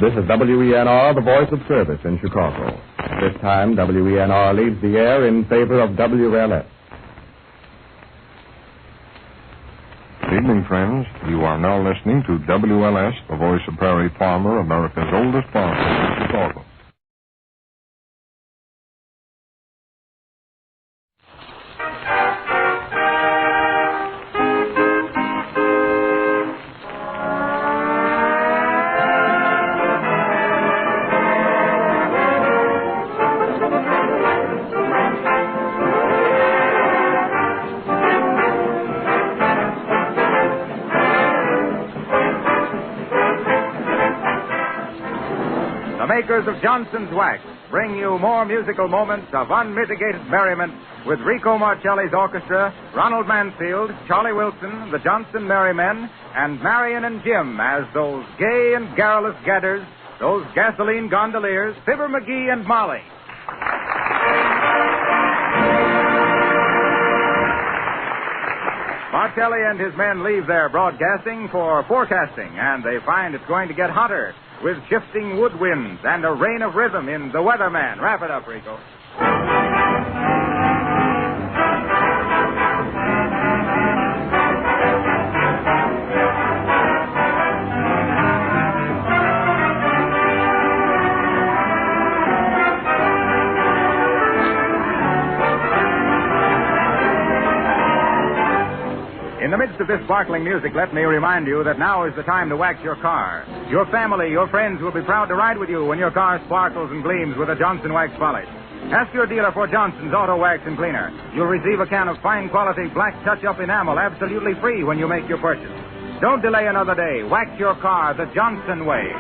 This is WENR, the voice of service in Chicago. At this time, WENR leads the air in favor of WLS. Good evening, friends. You are now listening to WLS, the voice of Prairie Farmer, America's oldest farmer in Chicago. Makers of Johnson's Wax bring you more musical moments of unmitigated merriment with Rico Marcelli's orchestra, Ronald Mansfield, Charlie Wilson, the Johnson Merrymen, and Marian and Jim as those gay and garrulous gadders, those gasoline gondoliers, Fibber McGee and Molly. Marcelli and his men leave their broadcasting for forecasting, and they find it's going to get hotter with shifting wood winds and a rain of rhythm in The Weatherman. Wrap it up, Rico. In the midst of this sparkling music, let me remind you that now is the time to wax your car. Your family, your friends will be proud to ride with you when your car sparkles and gleams with a Johnson Wax polish. Ask your dealer for Johnson's Auto Wax and Cleaner. You'll receive a can of fine quality black touch-up enamel absolutely free when you make your purchase. Don't delay another day. Wax your car the Johnson way.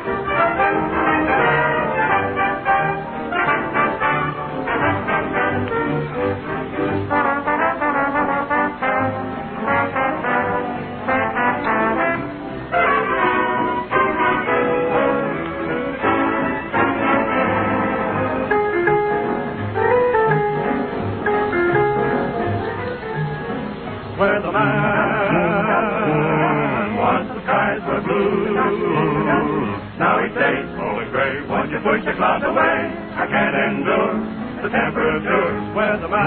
Where the man once the skies were blue, now he stays cold and gray. Won't you push the clouds away? I can't endure the temperature. Where the man,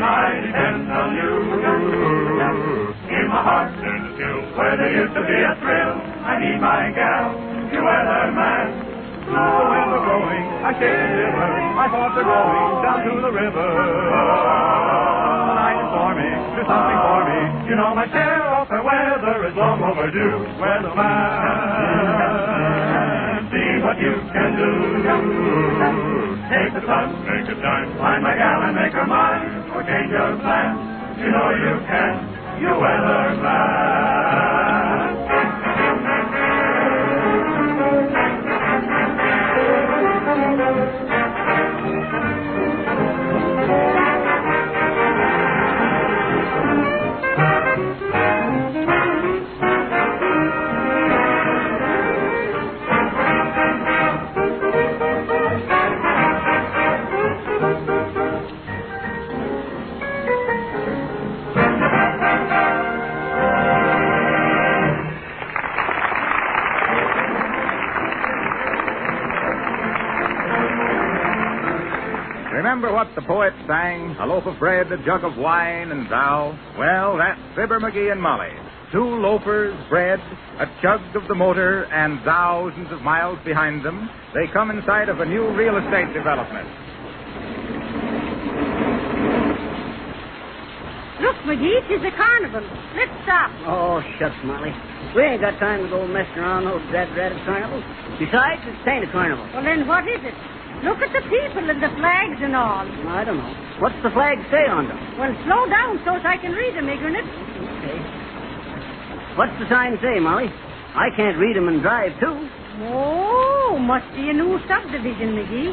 I depend on you. In my heart there's a chill where there used to be a thrill. I need my gal, you weatherman. Blow the wind are blowing, I can't shiver. My thoughts are going down to the river. Stormy, do something for me. You know my share of the weather is long overdue. Weatherman, see what you can do. Take the sun, make it shine. Find my gal and make her mine. Or change your plans. You know you can. You weatherman. Remember what the poet sang? A loaf of bread, a jug of wine, and thou? Well, that's Fibber McGee and Molly. Two loafers, bread, a chug of the motor, and thousands of miles behind them. They come in sight of a new real estate development. Look, McGee, it is a carnival. Let's stop. Oh, shucks, Molly. We ain't got time to go messing around those rat-ratted carnivals. Besides, it ain't a carnival. Well, then what is it? Look at the people and the flags and all. I don't know. What's the flag say on them? Well, slow down so I can read them, ignorant. Okay. What's the sign say, Molly? I can't read them and drive, too. Oh, must be a new subdivision, McGee.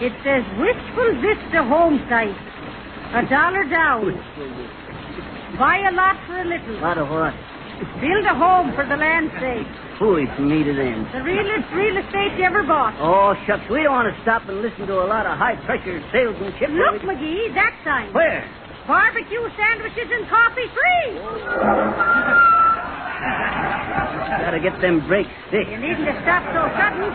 It says Wistful Vista Home Site. $1 down. Buy a lot for a little. Lot of what? Build a home for the land's sake. Foolish for me to them. The realest real estate you ever bought. Oh, shucks, we don't want to stop and listen to a lot of high-pressure salesmanship. Look, McGee, that sign. Where? Barbecue sandwiches and coffee free. Gotta get them brakes thick. You needn't have stopped so sudden.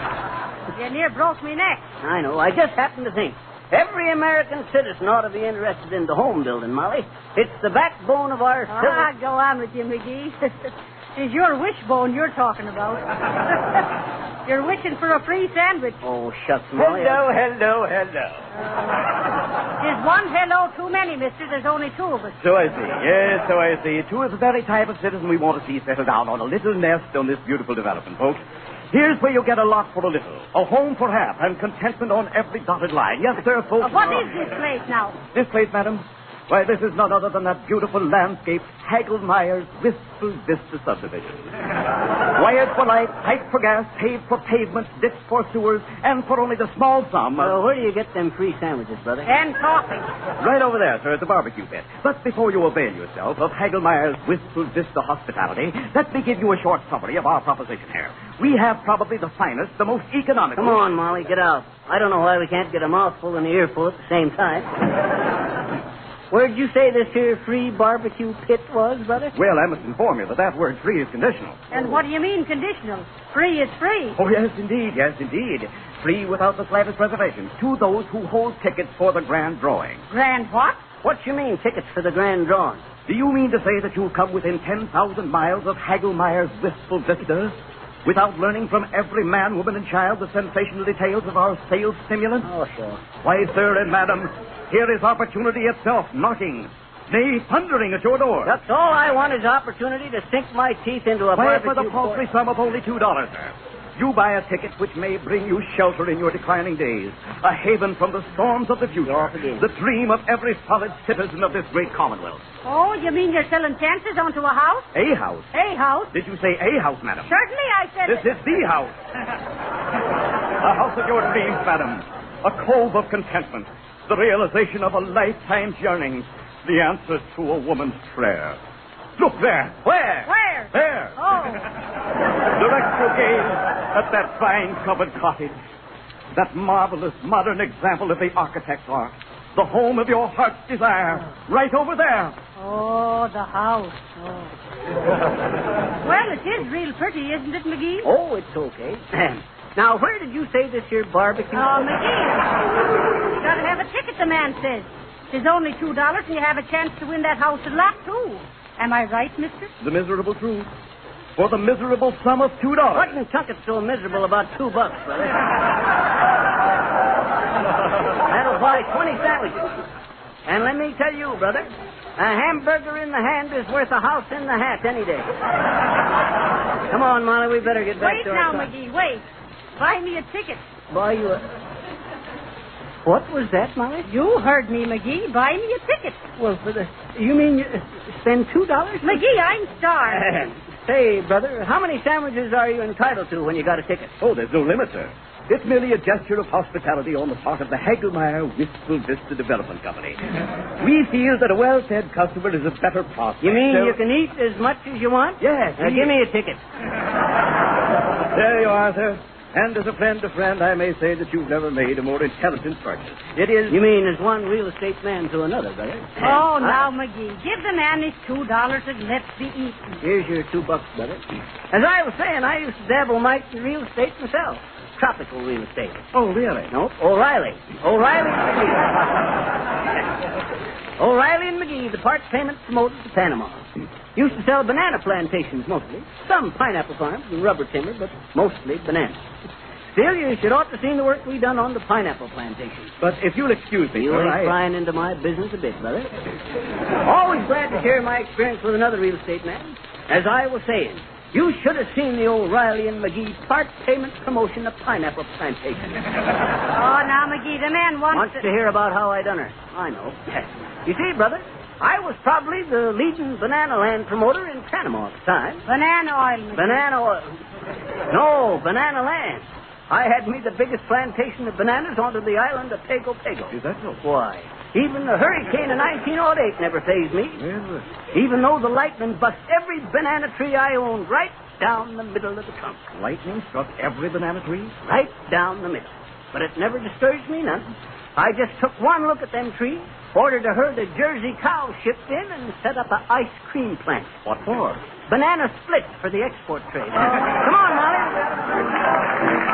You near broke me neck. I know. I just happened to think. Every American citizen ought to be interested in the home building, Molly. It's the backbone of our civil... Go on with you, McGee. It's your wishbone you're talking about. You're wishing for a free sandwich. Oh, shucks, Molly. Hello. There's one hello too many, mister. There's only two of us. So I see. Yes, so I see. Two is the very type of citizen we want to see settle down on a little nest on this beautiful development, folks. Here's where you'll get a lot for a little. A home for half and contentment on every dotted line. Yes, sir, folks. What is this place now? This place, madam? Why, this is none other than that beautiful landscape, Hagelmeyer's Wistful Vista subdivision. Wired for light, piped for gas, paved for pavements, ditched for sewers, and for only the small sum of... where do you get them free sandwiches, brother? And coffee. Right over there, sir, at the barbecue pit. But before you avail yourself of Hagelmeyer's Wistful Vista hospitality, let me give you a short summary of our proposition here. We have probably the finest, the most economical... Come on, Molly, get out. I don't know why we can't get a mouthful and an earful at the same time. Where'd you say this here free barbecue pit was, brother? Well, I must inform you that word free is conditional. And what do you mean conditional? Free is free. Oh, yes, indeed. Free without the slightest reservation to those who hold tickets for the grand drawing. Grand what? What you mean, tickets for the grand drawing? Do you mean to say that you'll come within 10,000 miles of Hagelmeyer's Wistful Vista without learning from every man, woman, and child the sensational details of our sales stimulant? Oh, sure. Why, sir and madam, here is opportunity itself knocking, nay, thundering at your door. That's all I want is opportunity to sink my teeth into a Why, barbecue... for the paltry sum of only $2, sir. You buy a ticket which may bring you shelter in your declining days, a haven from the storms of the future, the dream of every solid citizen of this great commonwealth. Oh, you mean you're selling chances onto a house? A house? A house? Did you say a house, madam? Certainly I said... This is the house. The house of your dreams, madam. A cove of contentment. The realization of a lifetime's yearnings. The answer to a woman's prayer. Look there. Where? Where? There. Oh. Direct your gaze at that fine covered cottage. That marvelous modern example of the architect's art. The home of your heart's desire. Right over there. Oh, the house. Oh. Well, it is real pretty, isn't it, McGee? Oh, it's okay. Now, where did you say this here barbecue... Oh, McGee. You gotta have a ticket, the man says. It's only $2, and you have a chance to win that house a lot, too. Am I right, mister? The miserable truth. For the miserable sum of $2. What in Tucket's so miserable about $2, brother? That'll buy 20 sandwiches. And let me tell you, brother, a hamburger in the hand is worth a house in the hat any day. Come on, Molly, we better get back wait to our... Wait now, McGee, wait. Buy me a ticket. Buy you a... What was that, Molly? You heard me, McGee. Buy me a ticket. Well, for the... You mean you spend $2? McGee, I'm starved. Say, brother, how many sandwiches are you entitled to when you got a ticket? Oh, there's no limit, sir. It's merely a gesture of hospitality on the part of the Hagelmeyer Wistful Vista Development Company. We feel that a well-fed customer is a better prospect. You mean you can eat as much as you want? Yes. Now, give me a ticket. There you are, sir. And as a friend to friend, I may say that you've never made a more intelligent purchase. It is... You mean as one real estate man to another, brother? Oh, now, McGee, give the man his $2 and let's be eaten. Here's your $2, brother. As I was saying, I used to dabble might in real estate myself. Tropical real estate. Oh, really? No, O'Reilly and McGee. O'Reilly and McGee, the part payment promoters to Panama. Used to sell banana plantations mostly. Some pineapple farms and rubber timber, but mostly bananas. Still, you should ought to seen the work we done on the pineapple plantations. But if you'll excuse me, you ain't prying into my business a bit, brother. Always glad to share my experience with another real estate man. As I was saying, you should have seen the O'Reilly and McGee part payment promotion of pineapple plantation. Oh, now, McGee, the man wants to hear about how I done her. I know. You see, brother, I was probably the leading banana land promoter in Panama at the time. Banana oil, McGee. Banana oil. No, banana land. I had me the biggest plantation of bananas onto the island of Pago Pago. Is that so? Why? Even the hurricane of 1908 never fazed me. Well, even though the lightning bust every banana tree I owned right down the middle of the trunk. Lightning struck every banana tree? Right down the middle. But it never discouraged me none. I just took one look at them trees, Ordered a herd of Jersey cows shipped in and set up an ice cream plant. What for? Banana splits for the export trade. Come on, Molly.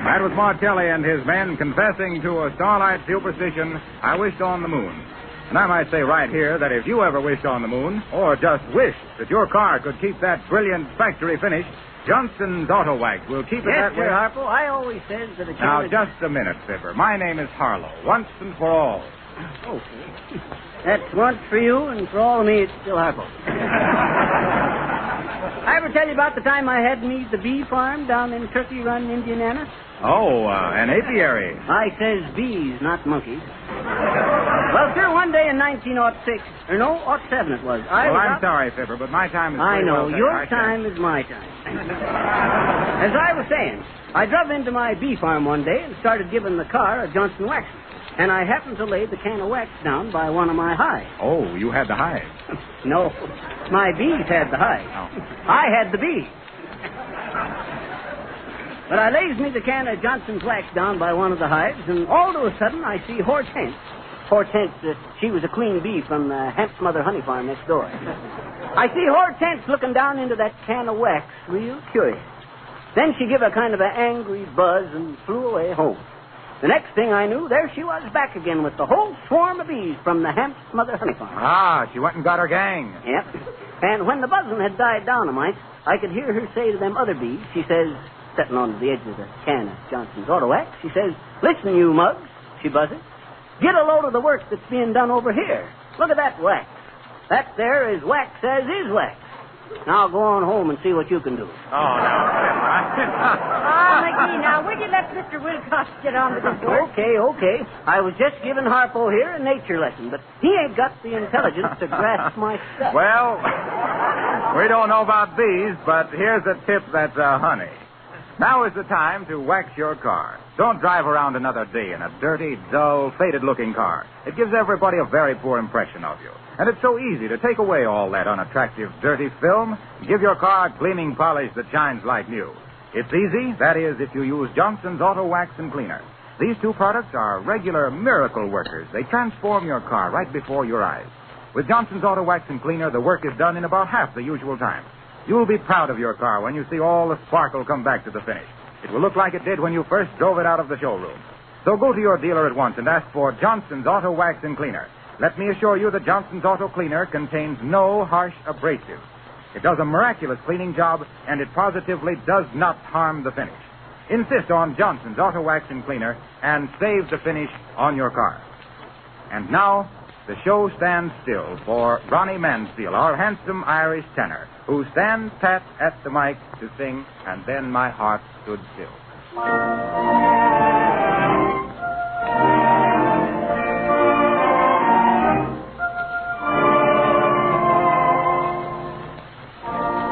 That was Martelli and his men confessing to a starlight superstition, I wished on the moon. And I might say right here that if you ever wished on the moon, or just wished that your car could keep that brilliant factory finish, Johnston's Auto Wax will keep it that way. Yes, sir, Harpo. I always said that a Now, just a minute, Fibber. My name is Harlow, once and for all. Okay. That's once for you, and for all of me, it's still Harpo. I ever tell you about the time I had me the bee farm down in Turkey Run, Indiana? Oh, an apiary. I says bees, not monkeys. Well, sir, one day in 1906, or no, 07 it was. I'm sorry, Fibber, but my time is I pretty know. well Your time is my time. As I was saying, I drove into my bee farm one day and started giving the car a Johnson wax. And I happened to lay the can of wax down by one of my hives. Oh, you had the hive. No, my bees had the hive. Oh. I had the bee. But I lays me the can of Johnson's wax down by one of the hives, and all of a sudden I see Hortense. Hortense, she was a queen bee from the Hamp's Mother honey farm next door. I see Hortense looking down into that can of wax, real curious. Then she give a kind of an angry buzz and flew away home. The next thing I knew, there she was back again with the whole swarm of bees from the Hamp's Mother honey farm. Ah, she went and got her gang. Yep. And when the buzzing had died down a mite, I could hear her say to them other bees, she says, sitting on the edge of the can of Johnson's Auto Wax, she says, "Listen, you mugs," she buzzes, "get a load of the work that's being done over here. Look at that wax. That there is wax as is wax. Now go on home and see what you can do." Oh, no. McGee, now, would you let Mr. Wilcox get on with his work? Okay. I was just giving Harpo here a nature lesson, but he ain't got the intelligence to grasp my stuff. Well, we don't know about bees, but here's a tip that's honey. Now is the time to wax your car. Don't drive around another day in a dirty, dull, faded-looking car. It gives everybody a very poor impression of you. And it's so easy to take away all that unattractive, dirty film and give your car a gleaming polish that shines like new. It's easy, that is, if you use Johnson's Auto Wax and Cleaner. These two products are regular miracle workers. They transform your car right before your eyes. With Johnson's Auto Wax and Cleaner, the work is done in about half the usual time. You'll be proud of your car when you see all the sparkle come back to the finish. It will look like it did when you first drove it out of the showroom. So go to your dealer at once and ask for Johnson's Auto Wax and Cleaner. Let me assure you that Johnson's Auto Cleaner contains no harsh abrasives. It does a miraculous cleaning job, and it positively does not harm the finish. Insist on Johnson's Auto Wax and Cleaner and save the finish on your car. And now, the show stands still for Ronnie Mansfield, our handsome Irish tenor, who stands pat at the mic to sing, And Then My Heart Stood Still.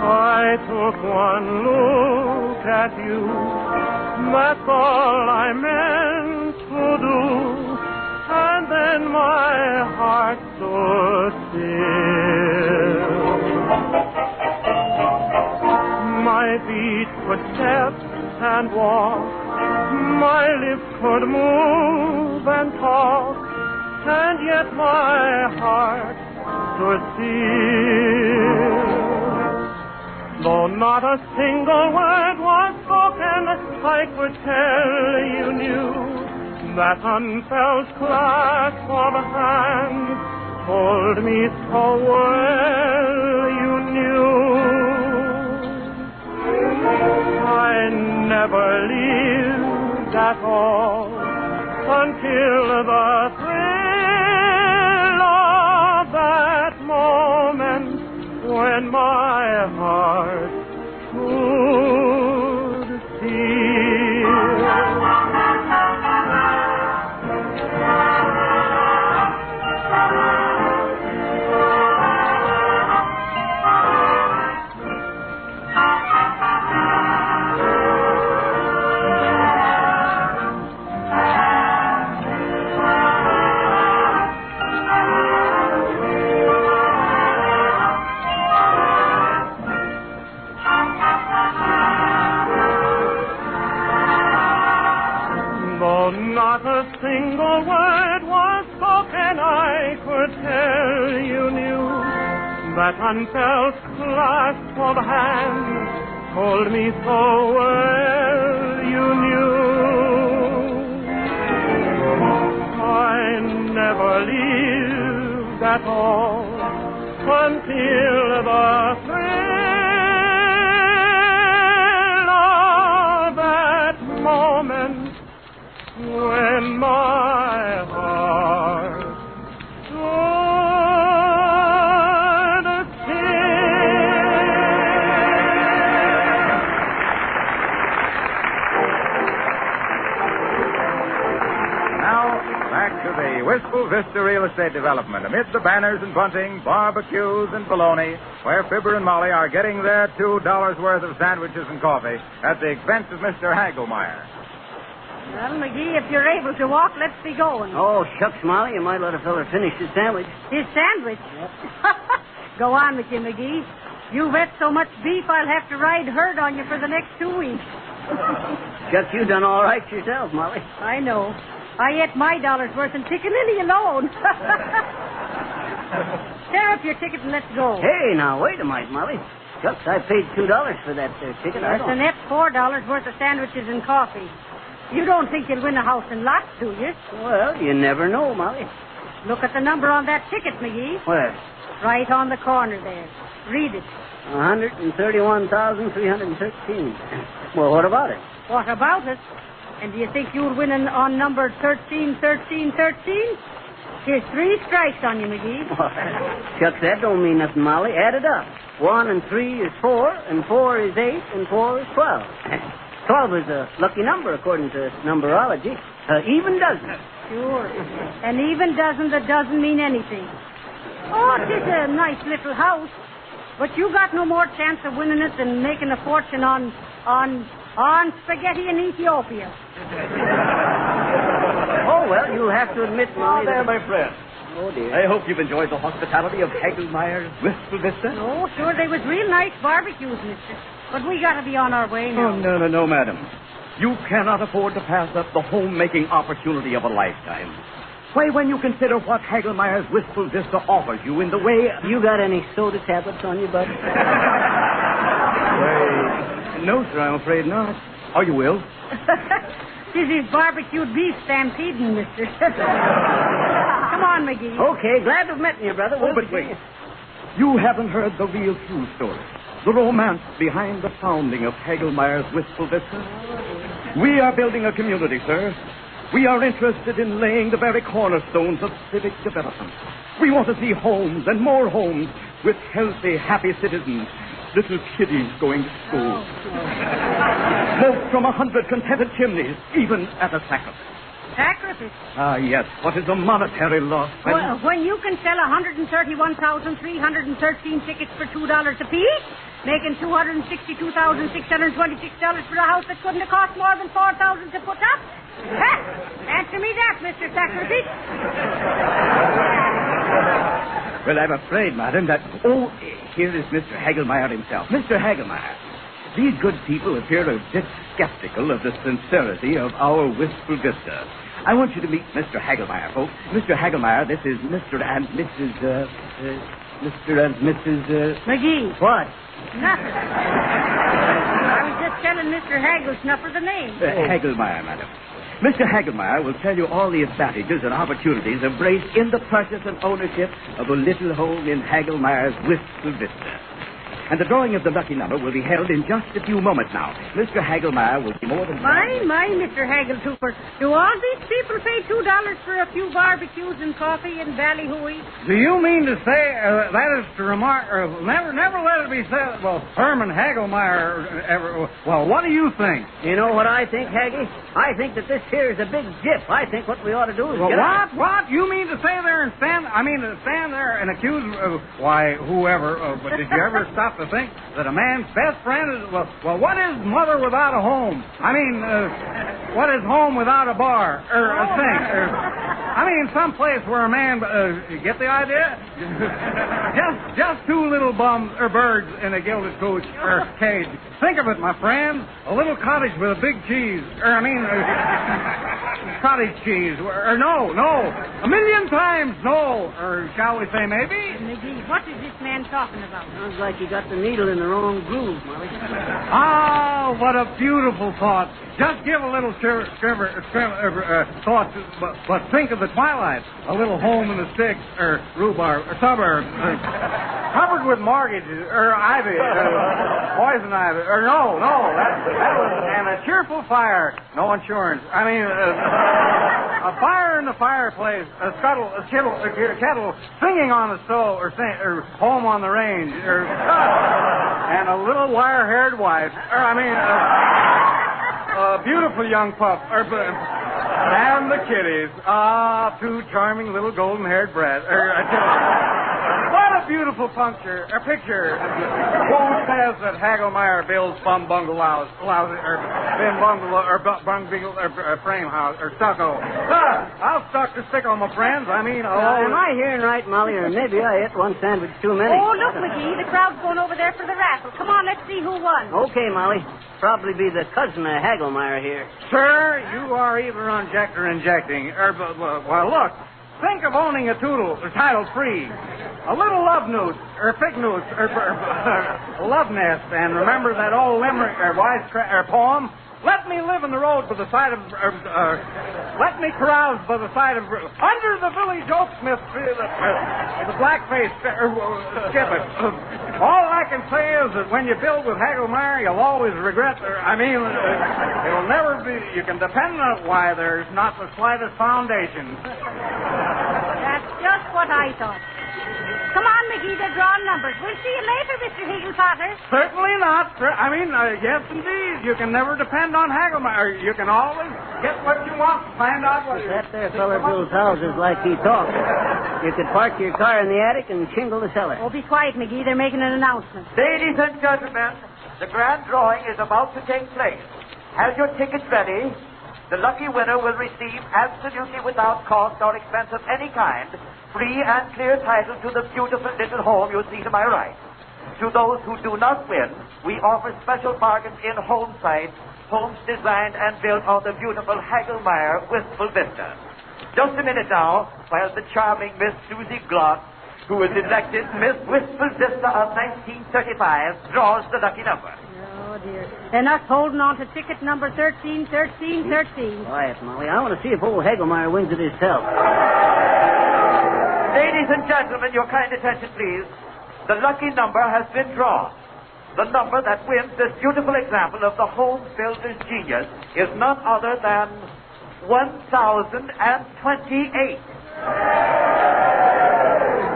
I took one look at you, that's all I meant to do, and then my heart stood still. My feet could step and walk, my lips could move and talk, and yet my heart stood still. Though not a single word was spoken, I could tell you knew that unfelt clasp of hands told me so well you knew. I never lived at all until the thrill of that moment when my heart stood still. Not a single word was spoken, I could tell you knew that unfelt clasp of hands told me so well you knew. I never lived at all until the thrill of that moment when my heart stood still. Now, back to the Wistful Vista Real Estate Development, amid the banners and bunting, barbecues and bologna, where Fibber and Molly are getting their $2 worth of sandwiches and coffee at the expense of Mr. Hagelmeyer. Well, McGee, if you're able to walk, let's be going. Oh, shucks, Molly. You might let a fella finish his sandwich. His sandwich? Yep. Go on with you, McGee. You've ate so much beef, I'll have to ride herd on you for the next 2 weeks. Shucks, you done all right yourself, Molly. I know. I ate my dollar's worth in piccaninny alone. Tear up your ticket and let's go. Hey, now, wait a minute, Molly. Shucks, I paid $2 for that ticket. That's a net $4 worth of sandwiches and coffee. You don't think you'll win a house and lots, do you? Well, you never know, Molly. Look at the number on that ticket, McGee. Where? Right on the corner there. Read it. 131,313. Well, what about it? What about it? And do you think you'll win on number 131313? Here's 3 strikes on you, McGee. Shucks, that don't mean nothing, Molly. Add it up. 1 and 3 is 4, and 4 is 8, and 4 is 12. 12 is a lucky number, according to numberology. Even dozen. Sure. An even dozen that doesn't mean anything. Oh, it is a nice little house. But you got no more chance of winning it than making a fortune on On spaghetti in Ethiopia. Oh, well, you'll have to admit, Molly. There, my friend. Oh, dear. I hope you've enjoyed the hospitality of Hagelmeyer's Wistful Vista. Oh, sure, they was real nice barbecues, mister. But we gotta be on our way now. Oh, no, madam. You cannot afford to pass up the homemaking opportunity of a lifetime. Why, when you consider what Hagelmeyer's Wistful Vista offers you in the way... You got any soda tablets on you, bud? Why, no, sir, I'm afraid not. Oh, you will? This is barbecued beef stampeding, mister. Come on, McGee. Okay, glad to have met you, brother. Oh, but wait. You haven't heard the real true story. The romance behind the founding of Hagelmeyer's Wistful Vista. We are building a community, sir. We are interested in laying the very cornerstones of civic development. We want to see homes and more homes with healthy, happy citizens. Little kiddies going to school. Smoke from 100 contented chimneys, even at a sacrifice. Sacrifice? Ah, yes. What is a monetary loss? Well, when you can sell 131,313 tickets for $2 apiece, making $262,626 for a house that couldn't have cost more than $4,000 to put up? Answer me that, Mr. Sacrifice. Well, I'm afraid, madam, that... Oh, here is Mr. Hagelmeyer himself. Mr. Hagelmeyer, these good people appear a bit skeptical of the sincerity of our Wistful Vista. I want you to meet Mr. Hagelmeyer, folks. Mr. Hagelmeyer, this is Mr. and Mrs. McGee. What? Nothing. I was just telling Mr. Hagelsnuffer the name. Hagelmeyer, madam. Mr. Hagelmeyer will tell you all the advantages and opportunities embraced in the purchase and ownership of a little home in Hagelmeyer's Wistful Vista. And the drawing of the lucky number will be held in just a few moments now. Mr. Hagelmeyer will be more than... My, Mr. Hageltooper. Do all these people pay $2 for a few barbecues and coffee and ballyhooey? Do you mean to say that is to remark... never let it be said... Well, Herman Hagelmeyer... well, what do you think? You know what I think, Haggy? I think that this here is a big dip. I think what we ought to do is get out. What? You mean to say there and stand... stand there and accuse... whoever... but did you ever stop to think that a man's best friend is... Well, what is mother without a home? What is home without a bar? Or a sink? Some place where a man... you get the idea? just two little bums or birds in a gilded coach or cage. Think of it, my friend. A little cottage with a big cheese. Cottage cheese. Or no. A million times no. Or shall we say maybe? McGee, what is this man talking about? Sounds like you got the needle in the wrong groove, Molly. Oh, what a beautiful thought. Just give a little thought, but think of the twilight. A little home in the sticks, or rhubarb, or suburbs, covered with mortgages, or ivy, poison ivy, or no, that was, and a cheerful fire, no insurance. A fire in the fireplace, a kettle singing on the stove, or home on the range, and a little wire-haired wife, a beautiful young pup, and the kiddies. Two charming little golden-haired brats. What a beautiful picture. Who says that Hagelmeyer builds bum bungalows, or bin bungalow, or frame house, or stucco? I'll stuck to stick on my friends. Am I hearing right, Molly, or maybe I ate one sandwich too many? Oh, look, McGee, the crowd's going over there for the raffle. Come on, let's see who won. Okay, Molly. Probably be the cousin of Hagelmeyer here. Sir, you are either on Jack or injecting. Well, look. Think of owning a toodle, title free. A little love note, or fig note, or love nest. And remember that old limerick, or poem? Let me live in the road by the side of... let me carouse by the side of... Under the village oaksmith tree, the blackface skip it. All I can say is that when you build with Hagelmeyer, you'll always regret... it'll never be... You can depend on why there's not the slightest foundation. That's just what I thought. Come on, McGee, they're drawing numbers. We'll see you later, Mr. Higginpotter. Certainly not. Yes, indeed. You can never depend on Hagelmeyer. You can always get what you want. Find out what... That there feller builds houses like he talks. You could park your car in the attic and shingle the cellar. Oh, be quiet, McGee. They're making an announcement. Ladies and gentlemen, The grand drawing is about to take place. Have your tickets ready. The lucky winner will receive, absolutely without cost or expense of any kind, free and clear title to the beautiful little home you see to my right. To those who do not win, we offer special bargains in home sites, homes designed and built on the beautiful Hagelmeyer Wistful Vista. Just a minute now, while the charming Miss Susie Glock, who was elected Miss Wistful Vista of 1935, draws the lucky number. Oh, dear. And us holding on to ticket number 131313. Quiet, Molly. I want to see if old Hagelmeyer wins it himself. Ladies and gentlemen, your kind attention, please. The lucky number has been drawn. The number that wins this beautiful example of the home builder's genius is none other than 1028.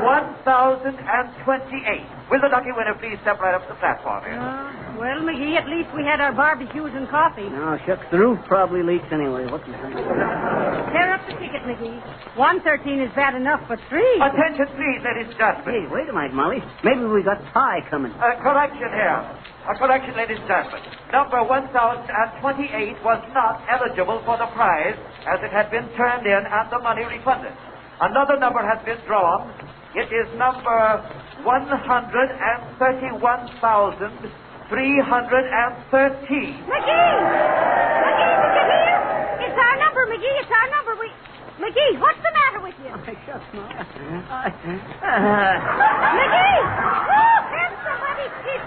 1028. Will the lucky winner please step right up to the platform here? Well, McGee, at least we had our barbecues and coffee. No, shucks, the roof probably leaks anyway. What do you think? Tear up the ticket, McGee. 113 is bad enough, but 3... Attention, please, ladies and gentlemen. Hey, wait a minute, Molly. Maybe we got pie coming. Correction here. A correction, ladies and gentlemen. Number 1028 was not eligible for the prize as it had been turned in and the money refunded. Another number has been drawn. It is number 131,313. McGee! McGee, did you hear? It's our number, McGee. It's our number. McGee, what's the matter with you? Shucks, Molly. McGee! Oh, have somebody keep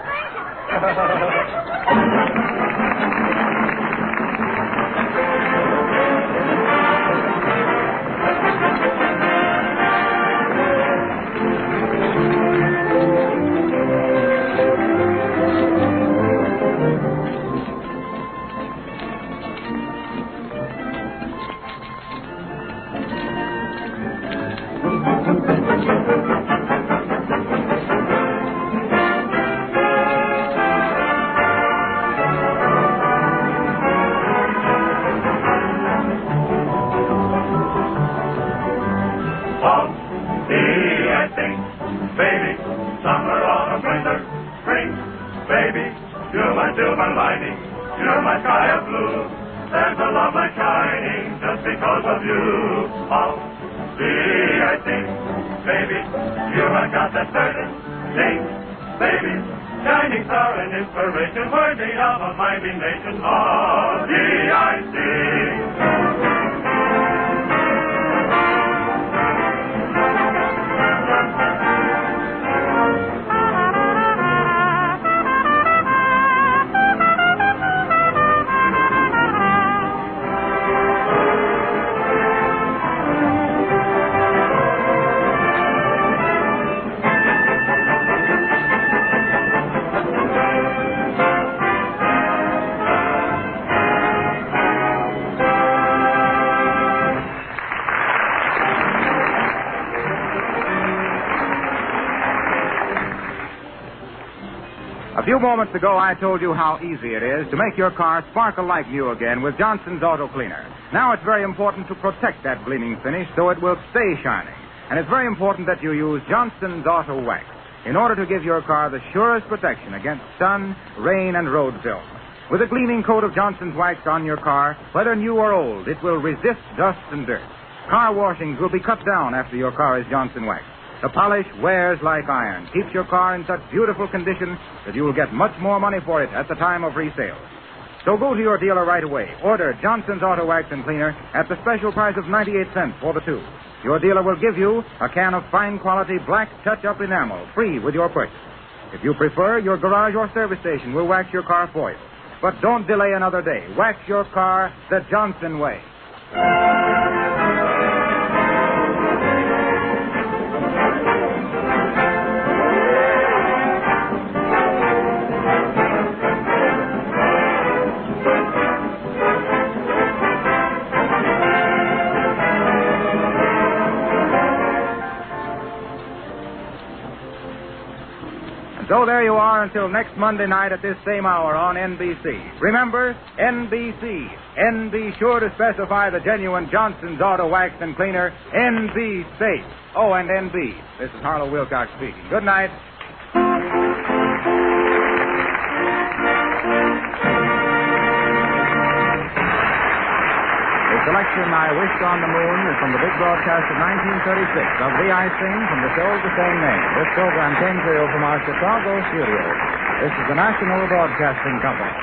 silver lining. You're my sky of blue. There's a love light shining just because of you. Oh, see, I think, baby, you have got that certain thing, baby. Shining star and inspiration worthy of a mighty nation. Oh, see, I sing. A few moments ago, I told you how easy it is to make your car sparkle like new again with Johnson's Auto Cleaner. Now it's very important to protect that gleaming finish so it will stay shining. And it's very important that you use Johnson's Auto Wax in order to give your car the surest protection against sun, rain, and road film. With a gleaming coat of Johnson's Wax on your car, whether new or old, it will resist dust and dirt. Car washings will be cut down after your car is Johnson Wax. The polish wears like iron, keeps your car in such beautiful condition that you will get much more money for it at the time of resale. So go to your dealer right away. Order Johnson's Auto Wax and Cleaner at the special price of 98 cents for the tube. Your dealer will give you a can of fine quality black touch-up enamel free with your purchase. If you prefer, your garage or service station will wax your car for you. But don't delay another day. Wax your car the Johnson way. So there you are until next Monday night at this same hour on NBC. Remember, NBC. And be sure to specify the genuine Johnson's Auto Wax and Cleaner, NB Safe. Oh, and NB. This is Harlow Wilcox speaking. Good night. selection, I Wished on the Moon, is from the big broadcast of 1936 of The I Sing from the show of the same name. This program came to you from our Chicago studios. This is the National Broadcasting Company.